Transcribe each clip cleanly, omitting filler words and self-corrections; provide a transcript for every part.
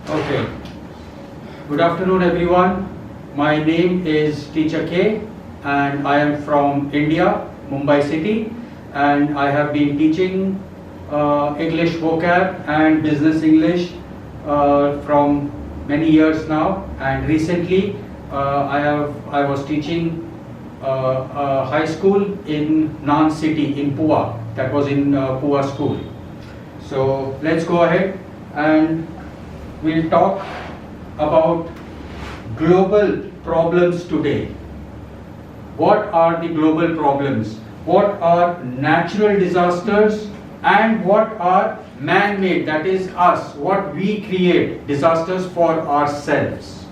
Okay. Good afternoon, everyone. My name is Teacher K, and I am from India, Mumbai city, and I have been teaching English vocab and business English from many years now. And recently, I was teaching high school in Nan city in Pua. That was in Pua school. So let's go ahead and we'll talk about global problems today. What are the global problems? What are natural disasters and what are man-made, that is us, what we create, disasters for ourselves.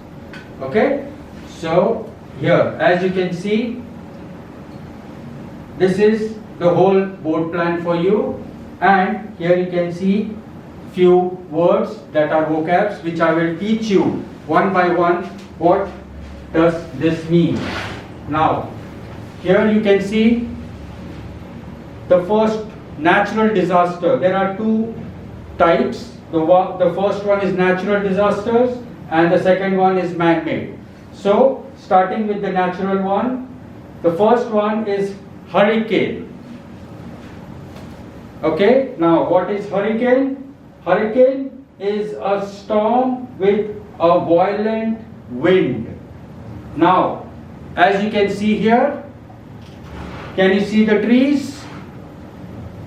Okay? So here, as you can see, this is the whole board plan for you, and here you can see few words that are vocabs which I will teach you one by one. What does this mean? Now, here you can see the first natural disaster. There are two types. The first one is natural disasters and the second one is man-made. So, starting with the natural one, the first one is hurricane. Okay, now what is hurricane? Hurricane is a storm with a violent wind. Now, as you can see here, can you see the trees?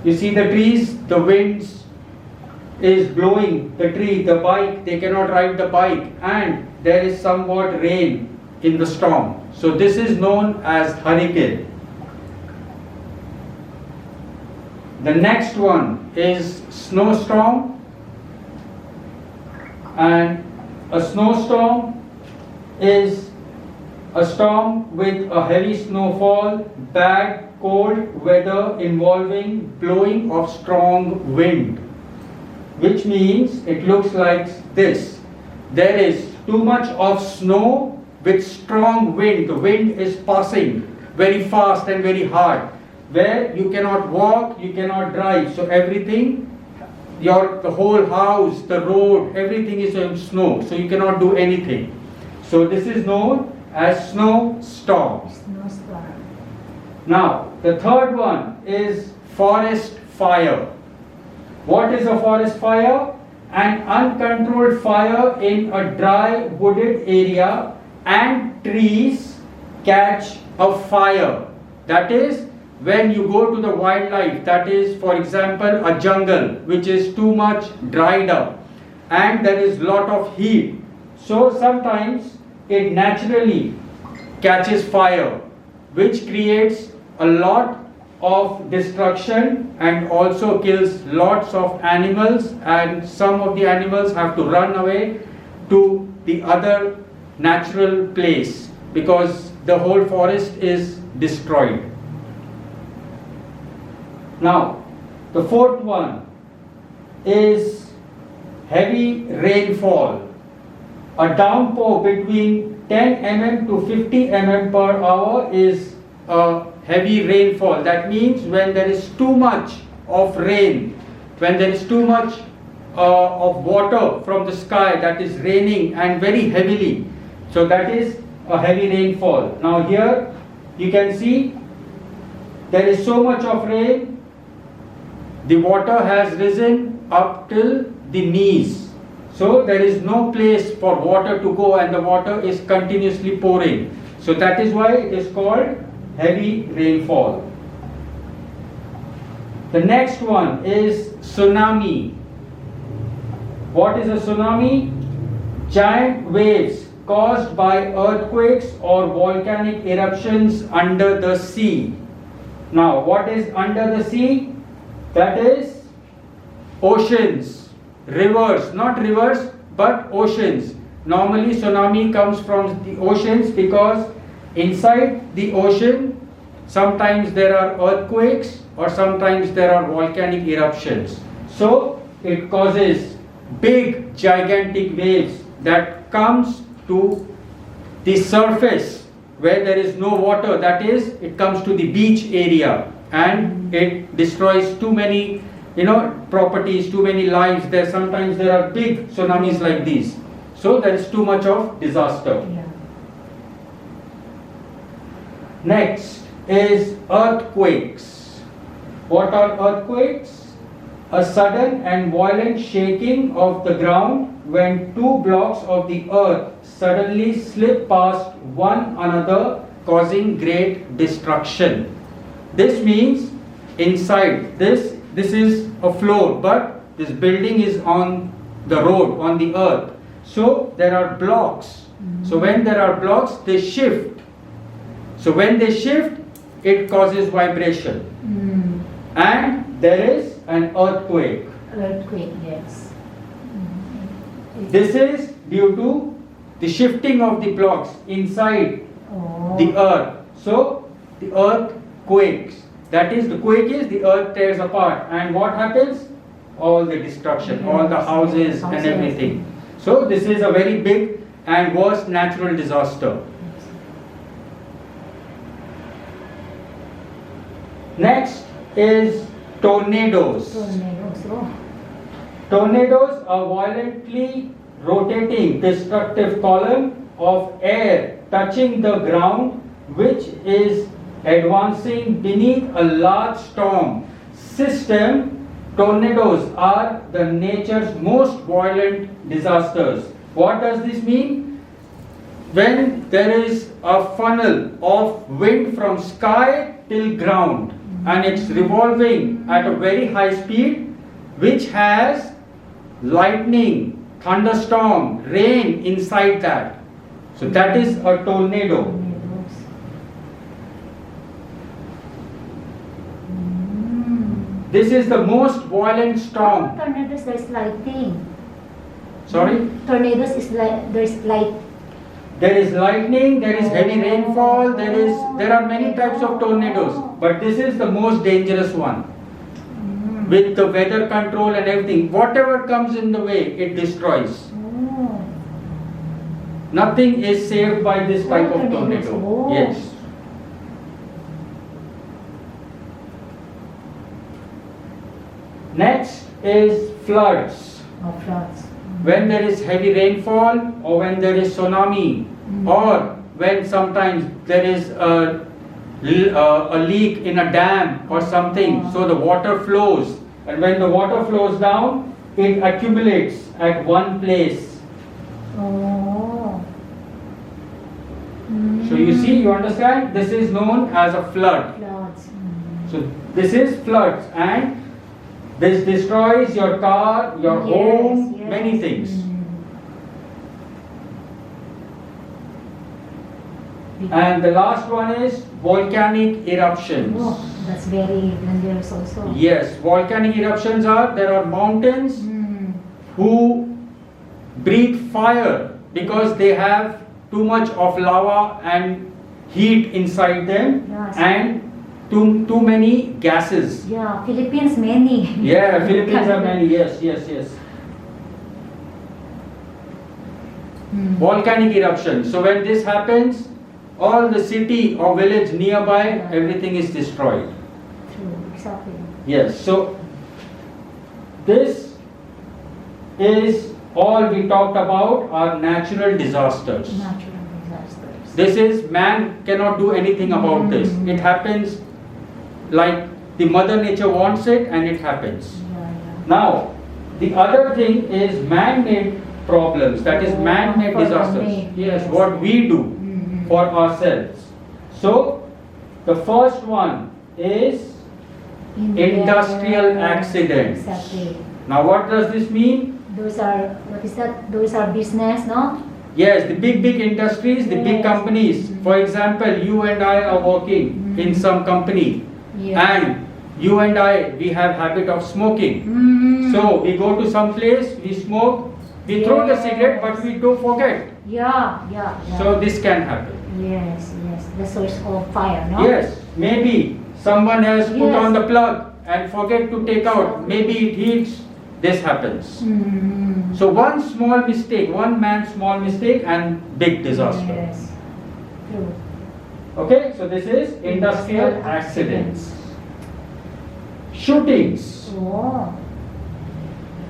You see the trees, the winds is blowing the tree, the bike, they cannot ride the bike, and there is somewhat rain in the storm. So this is known as hurricane. The next one is snowstorm, and a snowstorm is a storm with a heavy snowfall, bad cold weather involving blowing of strong wind, which means it looks like this. There is too much of snow with strong wind. The wind is passing very fast and very hard, where you cannot walk, you cannot drive. So everything, the whole house, the road, everything is in snow. So you cannot do anything. So this is known as snowstorm. Now, the third one is forest fire. What is a forest fire? An uncontrolled fire in a dry wooded area and trees catch a fire. That is, when you go to the wildlife, that is, for example, a jungle which is too much dried up and there is lot of heat. So sometimes it naturally catches fire, which creates a lot of destruction and also kills lots of animals, and some of the animals have to run away to the other natural place because the whole forest is destroyed. Now, the fourth one is heavy rainfall. A downpour between 10 mm to 50 mm per hour is a heavy rainfall. That means when there is too much of rain, when there is too much of water from the sky that is raining and very heavily. So that is a heavy rainfall. Now here you can see there is so much of rain. The water has risen up till the knees. So there is no place for water to go and the water is continuously pouring. So that is why it is called heavy rainfall. The next one is tsunami. What is a tsunami? Giant waves caused by earthquakes or volcanic eruptions under the sea. Now, what is under the sea? That is oceans, rivers, not rivers but oceans. Normally tsunami comes from the oceans because inside the ocean sometimes there are earthquakes or sometimes there are volcanic eruptions. So it causes big gigantic waves that comes to the surface where there is no water, that is, it comes to the beach area and it destroys too many properties, too many lives. Sometimes there are big tsunamis like these. So there is too much of disaster. Yeah. Next is earthquakes. What are earthquakes? A sudden and violent shaking of the ground when two blocks of the earth suddenly slip past one another, causing great destruction. This means inside this is a floor, but this building is on the road, on the earth. So there are blocks. So when there are blocks, they shift. So when they shift, it causes vibration. And there is an earthquake. Earthquake, yes. This is due to the shifting of the blocks inside the earth. So the earth quakes. That is, the quake is the earth tears apart. And what happens? All the destruction, all the houses and everything. So this is a very big and worst natural disaster. Next is tornadoes. Tornadoes are violently rotating destructive column of air touching the ground, which is advancing beneath a large storm system. Tornadoes are the nature's most violent disasters. What does this mean? When there is a funnel of wind from sky till ground and it's revolving at a very high speed, which has lightning, thunderstorm, rain inside that. So that is a tornado. This is the most violent storm. Tornadoes, there's lightning. Sorry? Tornadoes is like there's light. There is lightning, there is heavy rainfall, there are many types of tornadoes, but this is the most dangerous one. With the weather control and everything, whatever comes in the way, it destroys. Nothing is saved by this type of tornado. Yes. Next is floods. Floods. When there is heavy rainfall, or when there is tsunami, or when sometimes there is a leak in a dam or something, so the water flows, and when the water flows down, it accumulates at one place. So you see, you understand, this is known as a flood. Floods. So this is floods, and this destroys your car, your home, many things. And the last one is volcanic eruptions. That's very dangerous also. Yes, volcanic eruptions there are mountains who breathe fire because they have too much of lava and heat inside them, and too many gases. Yeah, Philippines many. Yeah, Philippines have many. Yes. Volcanic eruption. So when this happens, all the city or village nearby, everything is destroyed. True, exactly. Yes. So this is all we talked about are natural disasters. Natural disasters. This is, man cannot do anything about this. It happens like the mother nature wants it, and it happens. Now, the other thing is man-made problems, that is man-made disasters. Yes, what we do for ourselves. So, the first one is industrial accidents. Exactly. Now, what does this mean? Those are, what is that? Those are business, no? Yes, the big industries, the big companies. For example, you and I are working in some company. And you and I, we have habit of smoking. So we go to some place, we smoke, we throw the cigarette, but we don't forget. Yeah. So this can happen. Yes. The source of fire, no? Yes, maybe someone has put on the plug and forget to take out. Maybe it heats. This happens. So one small mistake, one man's small mistake, and big disaster. Yes. True. Okay, so this is industrial accidents. shootings. โอ้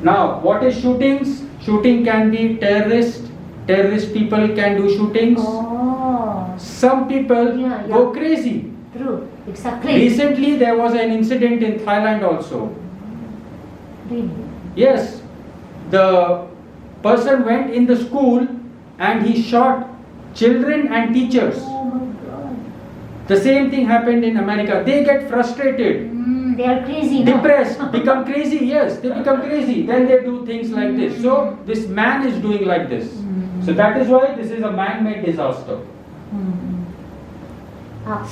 Now, what is shootings? Shooting can be terrorist. Terrorist people can do shootings. โอ้ Some people Yeah, go yeah. crazy. true exactly Recently, there was an incident in Thailand also. really Yes, the person went in the school and he shot children and teachers. oh my god The same thing happened in America. They get frustrated, they are crazy no? depressed, become crazy. Yes, they become crazy. Then they do things like this. So this man is doing like this. So that is why this is a man-made disaster.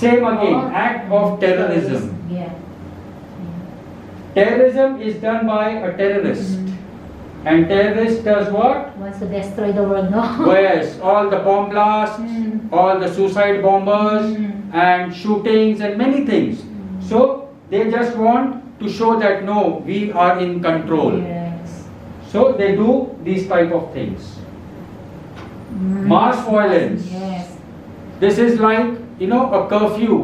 Same again, act of terrorism. yeah Terrorism is done by a terrorist. And terrorist does what? wants to destroy the world no Yes, all the bomb blasts, all the suicide bombers, and shootings and many things. So they just want to show that no, we are in control. yes So they do these type of things. Mass violence. yes This is like, a curfew,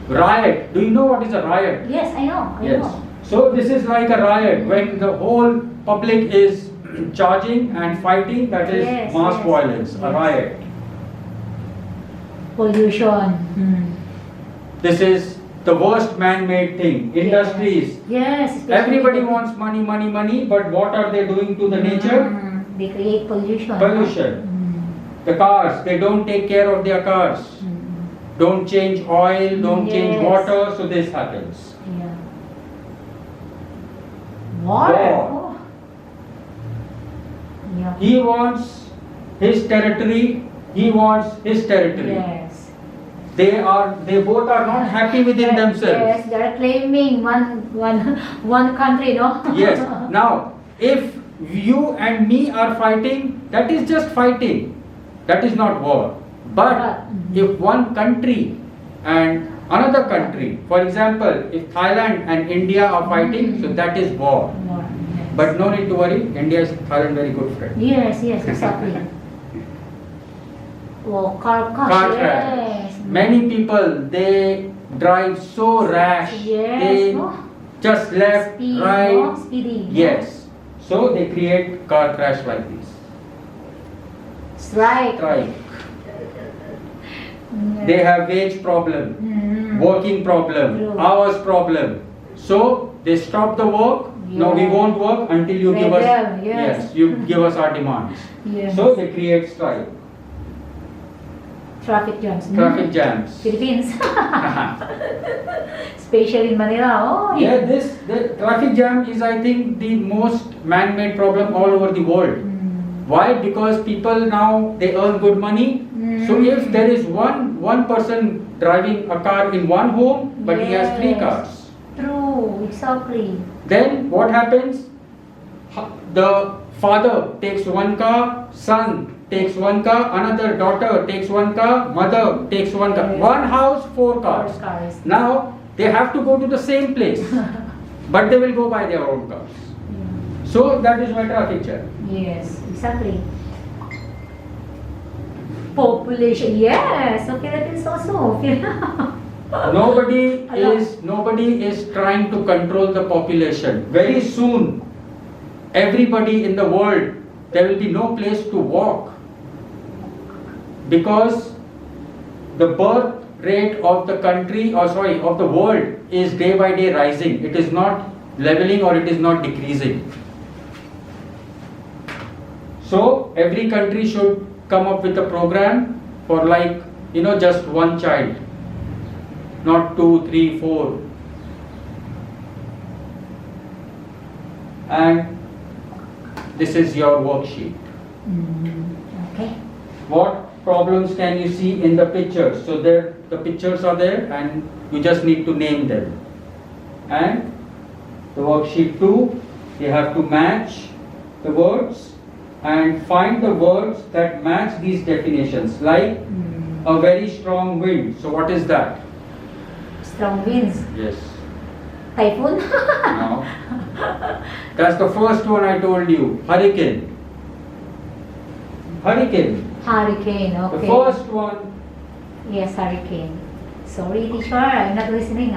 riot. Do you know what is a riot? yes I know Yes. So this is like a riot when the whole public is charging and fighting. That is Yes, mass yes, violence, a yes. riot. pollution This is the worst man-made thing. Industries. yes especially Everybody the- wants money, money, money. But what are they doing to the nature? they create pollution Pollution. The cars. They don't take care of their cars. Don't change oil. Don't change Yes. water. So this happens. yeah war War. oh. yeah He wants his territory. He wants his territory. yes They both are not happy within themselves. Yes, they are claiming one country, no? Yes. Now, if you and me are fighting, that is just fighting. That is not war. But if one country and another country, for example, if Thailand and India are fighting, so that is war. War, yes. But no need to worry, India is Thailand very good friend. Yes, exactly. Oh, car Car crash. crash. Yes. Many people, they drive so rash. Yes, They no? just left, Speed, right. no? Speeding. Yes. So they create car crash like this. Strike. Strike. Yeah. They have wage problem, working problem, True. hours problem. So they stop the work. No, we Yeah. won't work until you give us. Rebel, yes. You give us our demands. Yes. So they create strike, Traffic jams. traffic jams. Philippines. Especially in Manila. Oh, Yeah, the traffic jam is, I think, the most man-made problem all over the world. Why? Because people now they earn good money. So if there is one person driving a car in one home, but he has 3 Yes. cars, True, exactly. then what happens? The father takes 1 car, son takes 1 car, another daughter takes 1 car, mother takes 1 car. Yes. One house, 4 cars. 4 cars. Now they have to go to the same place, but they will go by their own cars. So that is why traffic jam. Yes, exactly. Population, yes. So Philippines also. Nobody is trying to control the population. Very soon, everybody in the world, there will be no place to walk, because the birth rate of the country, of the world is day by day rising. It is not leveling or it is not decreasing. So every country should come up with a program for just 1 child, not 2, 3, 4. And this is your worksheet. Okay. What problems can you see in the pictures? So the pictures are there and you just need to name them. And the worksheet 2, you have to match the words and find the words that match these definitions, like a very strong wind. So what is that? Strong winds. Yes. Typhoon. No. That's the first one I told you. Hurricane. Hurricane. Hurricane, The okay. first one. Yes, hurricane. Sorry, teacher, I'm not listening.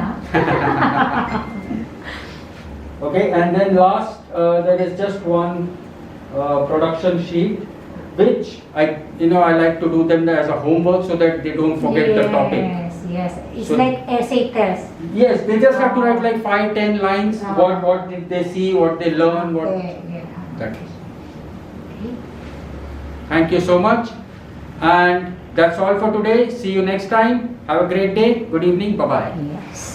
Okay, and then last, there is just one production sheet, which I like to do them as a homework so that they don't forget the topic. Yes. It's So- like essay test. Yes, they just have to write like 5-10 lines. What did they see? What they learn? What that is. Okay. Thank you so much, and that's all for today. See you next time. Have a great day. Good evening. Bye bye. Yes.